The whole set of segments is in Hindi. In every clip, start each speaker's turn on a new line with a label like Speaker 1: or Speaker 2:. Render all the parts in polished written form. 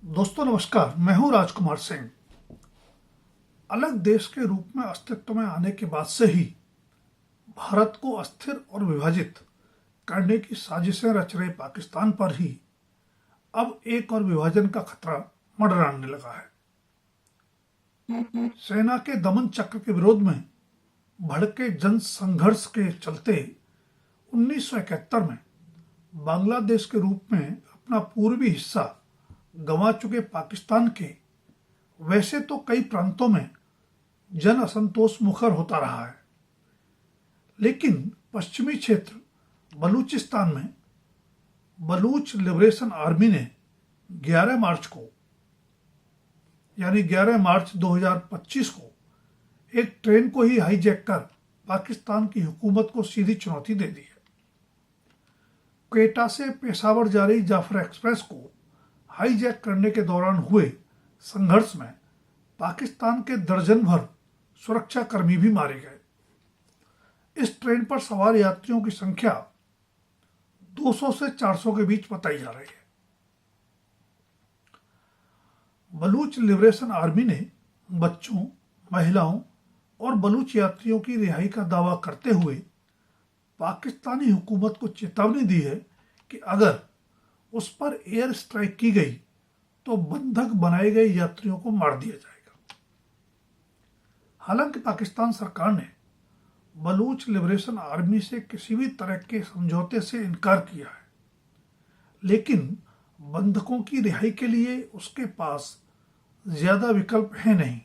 Speaker 1: दोस्तों नमस्कार, मैं हूं राजकुमार सिंह। अलग देश के रूप में अस्तित्व में आने के बाद से ही भारत को अस्थिर और विभाजित करने की साजिशें रच रहे पाकिस्तान पर ही अब एक और विभाजन का खतरा मंडराने लगा है। सेना के दमन चक्र के विरोध में भड़के जन संघर्ष के चलते 1971 में बांग्लादेश के रूप में अपना पूर्वी हिस्सा गंवा चुके पाकिस्तान के वैसे तो कई प्रांतों में जन असंतोष मुखर होता रहा है, लेकिन पश्चिमी क्षेत्र बलूचिस्तान में बलूच लिबरेशन आर्मी ने 11 मार्च को यानी 11 मार्च 2025 को एक ट्रेन को ही हाईजैक कर पाकिस्तान की हुकूमत को सीधी चुनौती दे दी है। क्वेटा से पेशावर जा रही जाफर एक्सप्रेस को हाईजैक करने के दौरान हुए संघर्ष में पाकिस्तान के दर्जन भर सुरक्षाकर्मी भी मारे गए। इस ट्रेन पर सवार यात्रियों की संख्या 200 से 400 के बीच बताई जा रही है। बलूच लिबरेशन आर्मी ने बच्चों, महिलाओं और बलूच यात्रियों की रिहाई का दावा करते हुए पाकिस्तानी हुकूमत को चेतावनी दी है कि अगर उस पर एयर स्ट्राइक की गई तो बंधक बनाए गए यात्रियों को मार दिया जाएगा। हालांकि पाकिस्तान सरकार ने बलूच लिबरेशन आर्मी से किसी भी तरह के समझौते से इनकार किया है, लेकिन बंधकों की रिहाई के लिए उसके पास ज्यादा विकल्प है नहीं।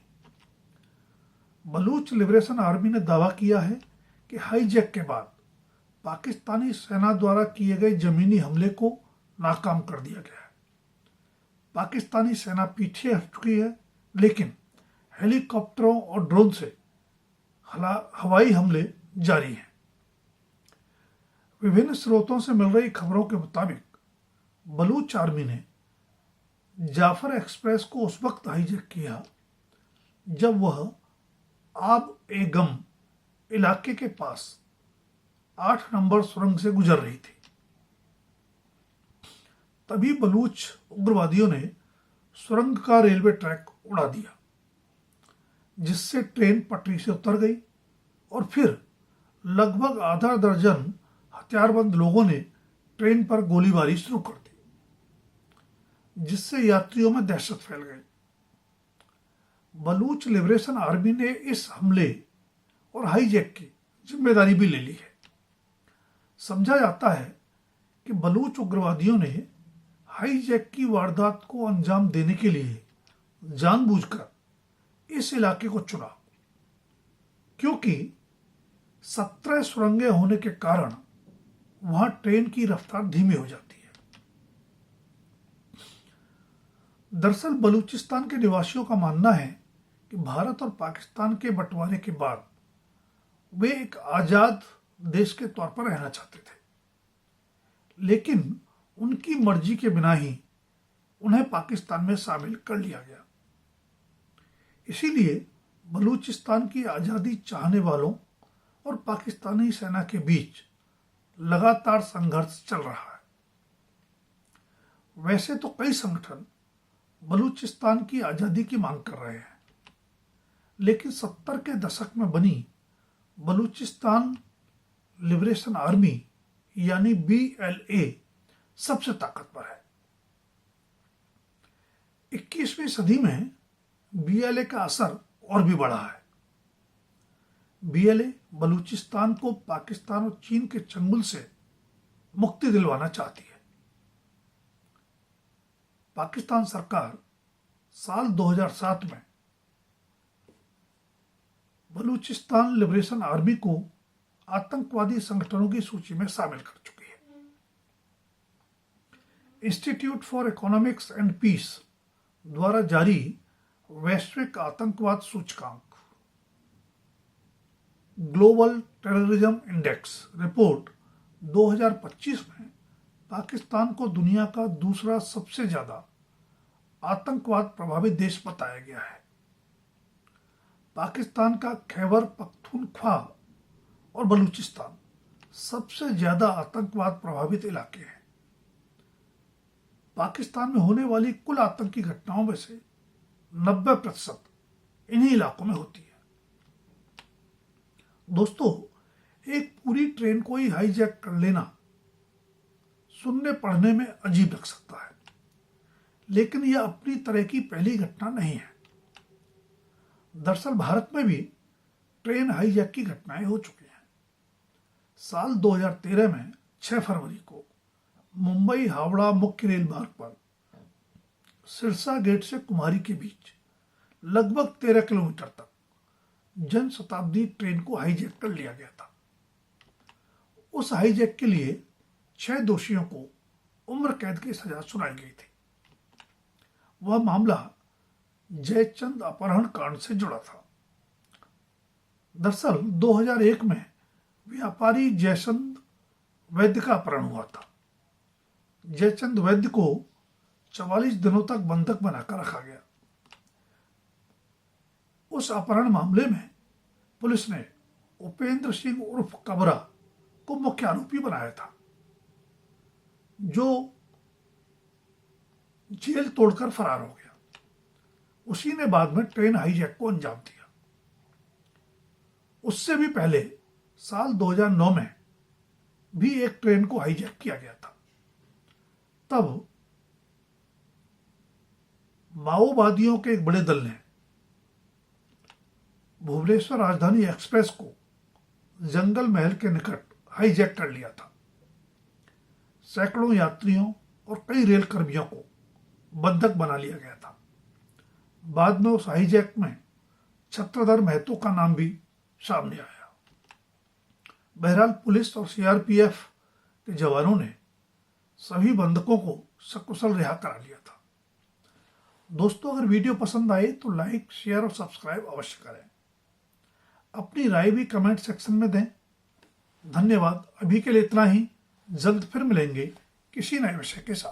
Speaker 1: बलूच लिबरेशन आर्मी ने दावा किया है कि हाईजैक के बाद पाकिस्तानी सेना द्वारा किए गए जमीनी हमले को नाकाम कर दिया गया है। पाकिस्तानी सेना पीछे हट चुकी है, लेकिन हेलीकॉप्टरों और ड्रोन से हवाई हमले जारी हैं। विभिन्न स्रोतों से मिल रही खबरों के मुताबिक बलूच आर्मी ने जाफर एक्सप्रेस को उस वक्त हाईजैक किया जब वह आब ए गम इलाके के पास 8 नंबर सुरंग से गुजर रही थी। तभी बलूच उग्रवादियों ने सुरंग का रेलवे ट्रैक उड़ा दिया, जिससे ट्रेन पटरी से उतर गई और फिर लगभग आधा दर्जन हथियारबंद लोगों ने ट्रेन पर गोलीबारी शुरू कर दी, जिससे यात्रियों में दहशत फैल गई। बलूच लिबरेशन आर्मी ने इस हमले और हाईजैक की जिम्मेदारी भी ले ली है। समझा जाता है कि बलूच उग्रवादियों ने हाईजैक की वारदात को अंजाम देने के लिए जानबूझकर इस इलाके को चुना, क्योंकि 17 सुरंगें होने के कारण वहां ट्रेन की रफ्तार धीमी हो जाती है। दरअसल बलूचिस्तान के निवासियों का मानना है कि भारत और पाकिस्तान के बंटवारे के बाद वे एक आजाद देश के तौर पर रहना चाहते थे, लेकिन उनकी मर्जी के बिना ही उन्हें पाकिस्तान में शामिल कर लिया गया। इसीलिए बलूचिस्तान की आज़ादी चाहने वालों और पाकिस्तानी सेना के बीच लगातार संघर्ष चल रहा है। वैसे तो कई संगठन बलूचिस्तान की आज़ादी की मांग कर रहे हैं, लेकिन 70 के दशक में बनी बलूचिस्तान लिबरेशन आर्मी यानी BLA सबसे ताकतवर है। 21वीं सदी में BLA का असर और भी बढ़ा है। BLA बलूचिस्तान को पाकिस्तान और चीन के चंगुल से मुक्ति दिलवाना चाहती है। पाकिस्तान सरकार साल 2007 में बलूचिस्तान लिबरेशन आर्मी को आतंकवादी संगठनों की सूची में शामिल कर चुकी है। Institute for economics and peace द्वारा जारी वैश्विक आतंकवाद सूचकांक ग्लोबल टेररिज्म इंडेक्स रिपोर्ट 2025 में पाकिस्तान को दुनिया का दूसरा सबसे ज्यादा आतंकवाद प्रभावित देश बताया गया है। पाकिस्तान का खैबर पख्तूनख्वा और बलूचिस्तान सबसे ज्यादा आतंकवाद प्रभावित इलाके हैं। पाकिस्तान में होने वाली कुल आतंकी घटनाओं में से 90% इन्हीं इलाकों में होती है। दोस्तों, एक पूरी ट्रेन को ही हाईजैक कर लेना सुनने पढ़ने में अजीब लग सकता है, लेकिन यह अपनी तरह की पहली घटना नहीं है। दरअसल भारत में भी ट्रेन हाईजैक की घटनाएं हो चुकी हैं। साल 2013 में 6 फरवरी को मुंबई हावड़ा मुख्य रेल मार्ग पर सिरसा गेट से कुमारी के बीच लगभग 13 किलोमीटर तक जनशताब्दी ट्रेन को हाईजैक कर लिया गया था। उस हाईजैक के लिए 6 दोषियों को उम्र कैद की सजा सुनाई गई थी। वह मामला जयचंद अपहरण कांड से जुड़ा था। दरअसल 2001 में व्यापारी जयचंद वैद्य का अपहरण हुआ था। जयचंद वैद्य को 44 दिनों तक बंधक बनाकर रखा गया। उस अपहरण मामले में पुलिस ने उपेंद्र सिंह उर्फ कबरा को मुख्य आरोपी बनाया था, जो जेल तोड़कर फरार हो गया। उसी ने बाद में ट्रेन हाईजैक को अंजाम दिया। उससे भी पहले साल 2009 में भी एक ट्रेन को हाईजैक किया गया था। तब माओवादियों के एक बड़े दल ने भुवनेश्वर राजधानी एक्सप्रेस को जंगल महल के निकट हाईजैक कर लिया था। सैकड़ों यात्रियों और कई रेल कर्मियों को बंधक बना लिया गया था। बाद में उस हाईजैक में छत्रधर महतो का नाम भी सामने आया। बहरहाल पुलिस और सीआरपीएफ के जवानों ने सभी बंधकों को सकुशल रिहा करा लिया था। दोस्तों, अगर वीडियो पसंद आए तो लाइक, शेयर और सब्सक्राइब अवश्य करें। अपनी राय भी कमेंट सेक्शन में दें। धन्यवाद। अभी के लिए इतना ही। जल्द फिर मिलेंगे किसी नए विषय के साथ।